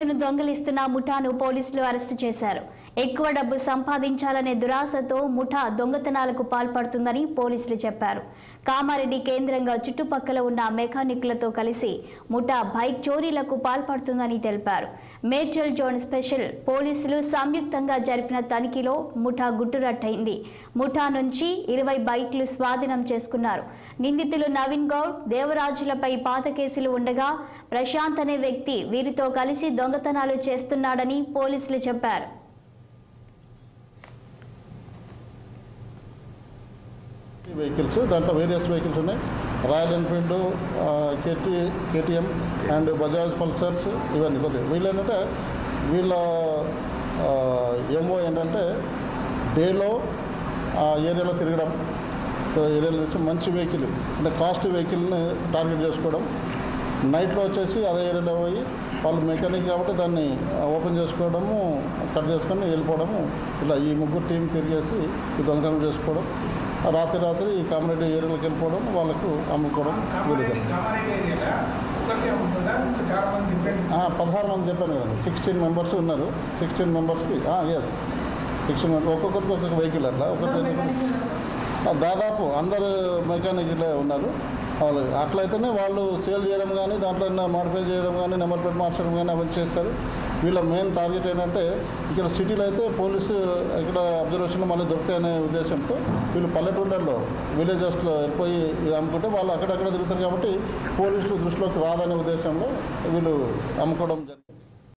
దొంగలిస్తున్న ముఠాను పోలీసులు అరెస్టు చేశారు. ఎక్కువ డబ్బు సంపాదించాలనే దురాశతో ముఠా దొంగతనాలకు పాల్పడుతుందని పోలీసులు చెప్పారు. కామారెడ్డి కేంద్రంగా చుట్టుపక్కల ఉన్న మెకానిక్లతో కలిసి ముఠా బైక్ చోరీలకు పాల్పడుతుందని తెలిపారు. మేడ్చల్ జోన్ స్పెషల్ పోలీసులు సంయుక్తంగా జరిపిన తనిఖీలో ముఠా గుట్టురట్టయింది. ముఠా నుంచి 20 బైక్లు స్వాధీనం చేసుకున్నారు. నిందితులు నవీన్ గౌడ్, దేవరాజులపై పాత కేసులు ఉండగా ప్రశాంత్ అనే వ్యక్తి వీరితో కలిసి దొంగతనాలు చేస్తున్నాడని పోలీసులు చెప్పారు. వెహికల్స్ దాంట్లో వేరియస్ వెహికల్స్ ఉన్నాయి. Royal Enfield, KTM and Bajaj pulsars ఇవన్నీ కొద్దిగా వీళ్ళేంటంటే వీళ్ళ ఏమో ఏంటంటే డేలో ఏరియాలో తిరగడం, ఏరియాలో తీసి మంచి వెహికల్ అంటే కాస్ట్ వెహికల్ని టార్గెట్ చేసుకోవడం, నైట్లో వచ్చేసి అదే ఏరియాలో పోయి వాళ్ళు మెకానిక్ కాబట్టి దాన్ని ఓపెన్ చేసుకోవడము, కట్ చేసుకొని వెళ్ళిపోవడము, ఇలా ఈ ముగ్గురు టీం తిరిగేసి ఈ దొంగతనం చేసుకోవడం, రాత్రి ఈ కామారెడ్డి ఏరియాలోకి వెళ్ళిపోవడం, వాళ్ళకు అమ్ముకోవడం వీలుగా 16 మంది చెప్పాను కదండి. 16 మెంబర్స్ ఉన్నారు. 16 మెంబర్స్కి ఎస్ 16 మెంబర్స్ ఒక్కొక్కరికి ఒక్కొక్క వెహికల్ అట్లా దాదాపు అందరు మెకానిక్లే ఉన్నారు. వాళ్ళు అట్లయితేనే వాళ్ళు సేల్ చేయడం కానీ దాంట్లో మాడిఫై చేయడం కానీ నెంబర్ ప్లేట్ మార్చడం కానీ అవన్నీ చేస్తారు. వీళ్ళ మెయిన్ టార్గెట్ ఏంటంటే ఇక్కడ సిటీలో అయితే పోలీసు ఇక్కడ అబ్జర్వేషన్ మళ్ళీ దొరుకుతాయనే ఉద్దేశంతో వీళ్ళు పల్లెటూళ్ళల్లో విలేజెస్లో వెళ్ళిపోయి అమ్ముకుంటే వాళ్ళు అక్కడక్కడ తిరుగుతారు కాబట్టి పోలీసులు దృష్టిలోకి రాదనే ఉద్దేశంలో వీళ్ళు అమ్ముకోవడం జరిగింది.